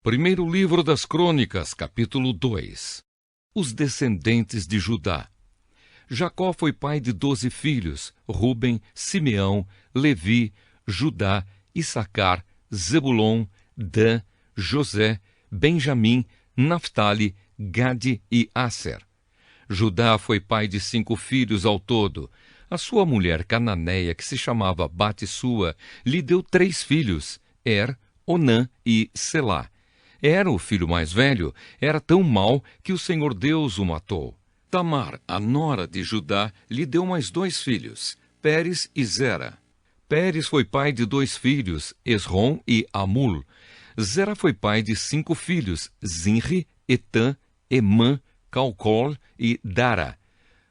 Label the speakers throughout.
Speaker 1: Primeiro livro das Crônicas, capítulo 2. Os descendentes de Judá. Jacó foi pai de 12 filhos: Ruben, Simeão, Levi, Judá, Issacar, Zebulon, Dan, José, Benjamim, Naftali, Gade e Asser. Judá foi pai de 5 filhos ao todo. A sua mulher cananeia, que se chamava Bate-sua, lhe deu 3 filhos: Onã e Selá. O filho mais velho, era tão mau que o Senhor Deus o matou. Tamar, a nora de Judá, lhe deu mais 2 filhos, Pérez e Zera. Pérez foi pai de 2 filhos, Esrom e Amul. Zera foi pai de 5 filhos, Zinri, Etã, Emã, Calcol e Dara.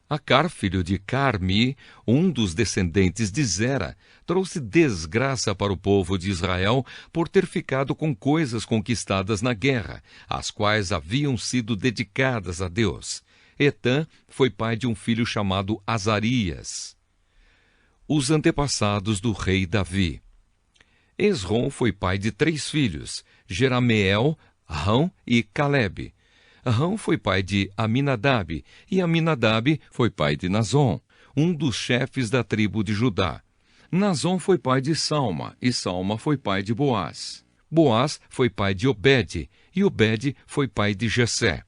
Speaker 1: Acar, filho de Carmi, um dos descendentes de Zera, trouxe desgraça para o povo de Israel por ter ficado com coisas conquistadas na guerra, as quais haviam sido dedicadas a Deus. Etã foi pai de um filho chamado Azarias. Os antepassados do rei Davi. Esrom foi pai de 3 filhos, Jerameel, Rão e Calebe. Rão foi pai de Aminadab, e Aminadab foi pai de Nazon, um dos chefes da tribo de Judá. Nazon foi pai de Salma, e Salma foi pai de Boaz. Boaz foi pai de Obed, e Obed foi pai de Jessé.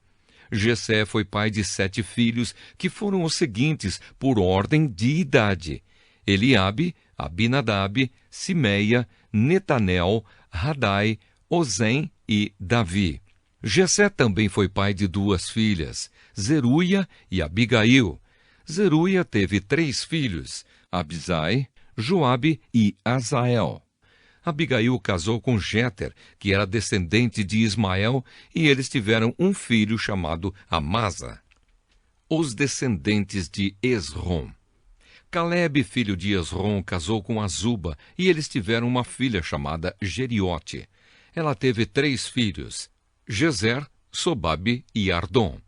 Speaker 1: Jessé foi pai de 7 filhos, que foram os seguintes por ordem de idade: Eliabe, Abinadab, Simeia, Netanel, Radai, Ozem e Davi. Jessé também foi pai de 2 filhas, Zeruia e Abigail. Zeruia teve 3 filhos, Abisai, Joabe e Azael. Abigail casou com Jéter, que era descendente de Ismael, e eles tiveram um filho chamado Amasa. Os descendentes de Esrom. Calebe, filho de Esrom, casou com Azuba, e eles tiveram uma filha chamada Jeriote. Ela teve 3 filhos, Jezer, Sobabe e Ardom.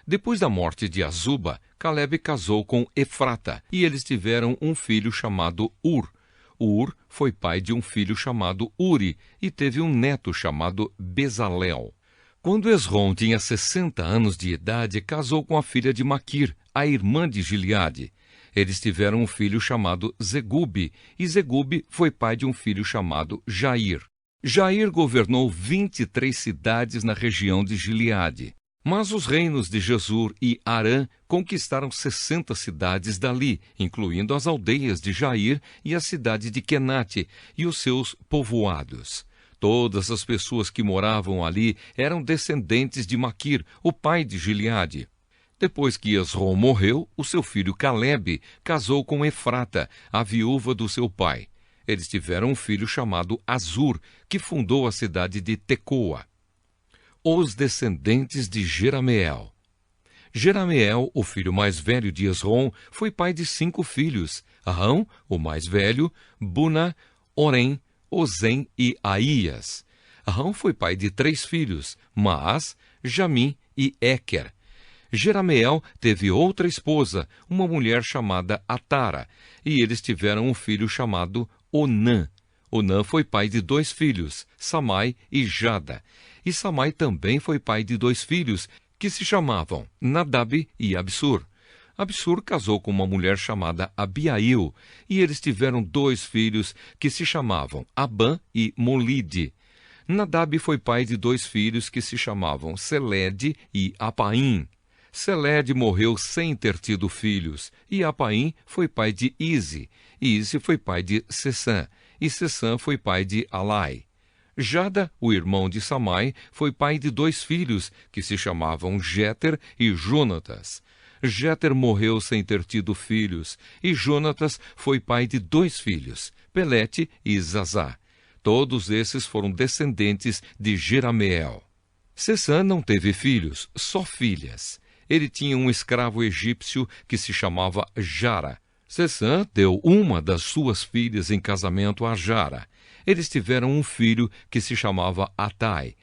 Speaker 1: Depois da morte de Azuba, Calebe casou com Efrata, e eles tiveram um filho chamado Ur. Ur foi pai de um filho chamado Uri, e teve um neto chamado Bezalel. Quando Esrom tinha 60 anos de idade, casou com a filha de Maquir, a irmã de Gileade. Eles tiveram um filho chamado Zegube, e Zegube foi pai de um filho chamado Jair. Jair governou 23 cidades na região de Gileade. Mas os reinos de Jesur e Arã conquistaram 60 cidades dali, incluindo as aldeias de Jair e a cidade de Quenate e os seus povoados. Todas as pessoas que moravam ali eram descendentes de Maquir, o pai de Gileade. Depois que Esrom morreu, o seu filho Calebe casou com Efrata, a viúva do seu pai. Eles tiveram um filho chamado Azur, que fundou a cidade de Tecoa. Os descendentes de Jerameel. Jerameel, o filho mais velho de Esrom, foi pai de 5 filhos: Rão, o mais velho, Buna, Orem, Ozem e Aías. Rão foi pai de 3 filhos: Maás, Jamim e Équer. Jerameel teve outra esposa, uma mulher chamada Atara, e eles tiveram um filho chamado Onã. Onã foi pai de 2 filhos, Samai e Jada. E Samai também foi pai de 2 filhos, que se chamavam Nadab e Absur. Absur casou com uma mulher chamada Abiail, e eles tiveram 2 filhos, que se chamavam Abã e Molide. Nadab foi pai de 2 filhos, que se chamavam Selede e Apaim. Selede morreu sem ter tido filhos, e Apaim foi pai de Ize, e Ize foi pai de Sessã, e Sessã foi pai de Alai. Jada, o irmão de Samai, foi pai de 2 filhos, que se chamavam Jéter e Jonatas. Jéter morreu sem ter tido filhos, e Jonatas foi pai de 2 filhos, Pelete e Zazá. Todos esses foram descendentes de Jerameel. Sessã não teve filhos, só filhas. Ele tinha um escravo egípcio que se chamava Jara. Sessã deu uma das suas filhas em casamento a Jara. Eles tiveram um filho que se chamava Atai.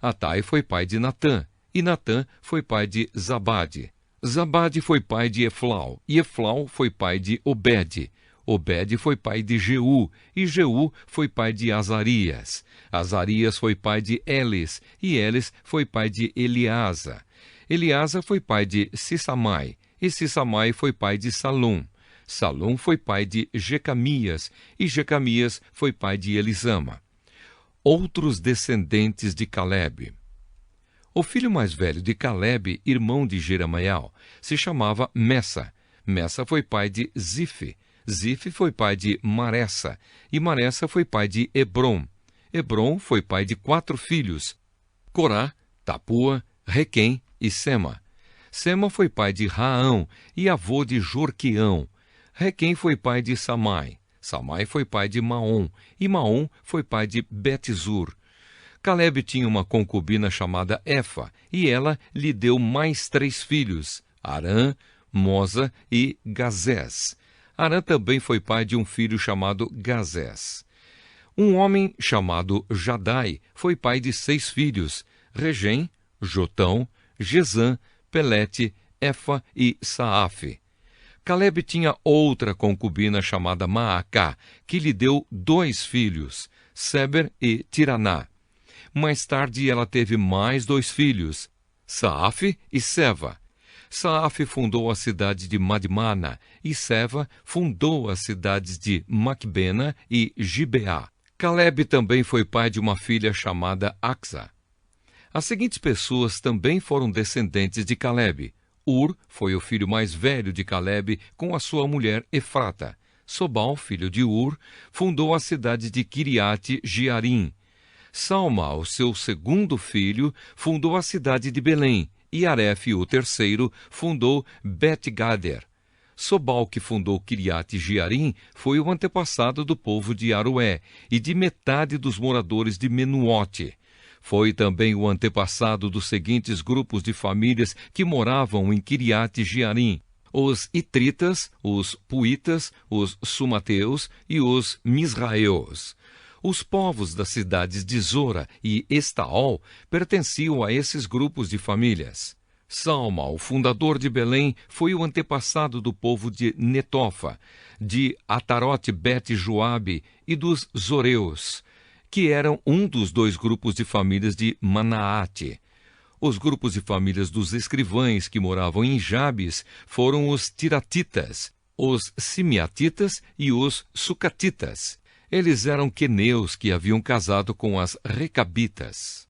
Speaker 1: Atai foi pai de Natã, e Natã foi pai de Zabade. Zabade foi pai de Eflau, e Eflau foi pai de Obed. Obed foi pai de Jeú, e Jeú foi pai de Azarias. Azarias foi pai de Elis, e Elis foi pai de Eleasa. Eleasa foi pai de Sissamai, e Sissamai foi pai de Salum. Salum foi pai de Jecamias, e Jecamias foi pai de Elisama. Outros descendentes de Calebe. O filho mais velho de Calebe, irmão de Jeramiel, se chamava Messa. Messa foi pai de Zife. Zife foi pai de Maressa, e Maressa foi pai de Hebron. Hebron foi pai de 4 filhos, Corá, Tapua, Requem e Sema. Sema foi pai de Raão e avô de Jorqueão. Requem foi pai de Samai. Samai foi pai de Maom, e Maom foi pai de Betzur. Calebe tinha uma concubina chamada Efa, e ela lhe deu mais 3 filhos, Arã, Moza e Gazés. Arã também foi pai de um filho chamado Gazés. Um homem chamado Jadai foi pai de 6 filhos, Regem, Jotão, Gesã, Pelete, Efa e Saafe. Calebe tinha outra concubina chamada Maacá, que lhe deu 2 filhos, Seber e Tiraná. Mais tarde ela teve mais 2 filhos, Saafe e Seva. Saafe fundou a cidade de Madmana, e Seva fundou as cidades de Macbena e Gibeá. Calebe também foi pai de uma filha chamada Axa. As seguintes pessoas também foram descendentes de Calebe. Ur foi o filho mais velho de Calebe com a sua mulher Efrata. Sobal, filho de Ur, fundou a cidade de Kiriate Jearim. Salma, o seu segundo filho, fundou a cidade de Belém, e Arefe, o terceiro, fundou Bet-Gader. Sobal, que fundou Kiriate Jearim, foi o antepassado do povo de Aroé e de metade dos moradores de Menuote. Foi também o antepassado dos seguintes grupos de famílias que moravam em Kiriate Jearim: os Itritas, os Puitas, os Sumateus e os Misraeus. Os povos das cidades de Zora e Estaol pertenciam a esses grupos de famílias. Salma, o fundador de Belém, foi o antepassado do povo de Netofa, de Atarote Bet-Joabe e dos Zoreus, que eram um dos 2 grupos de famílias de Manaate. Os grupos de famílias dos escrivães que moravam em Jabes foram os Tiratitas, os Simeatitas e os Sucatitas. Eles eram queneus que haviam casado com as Recabitas.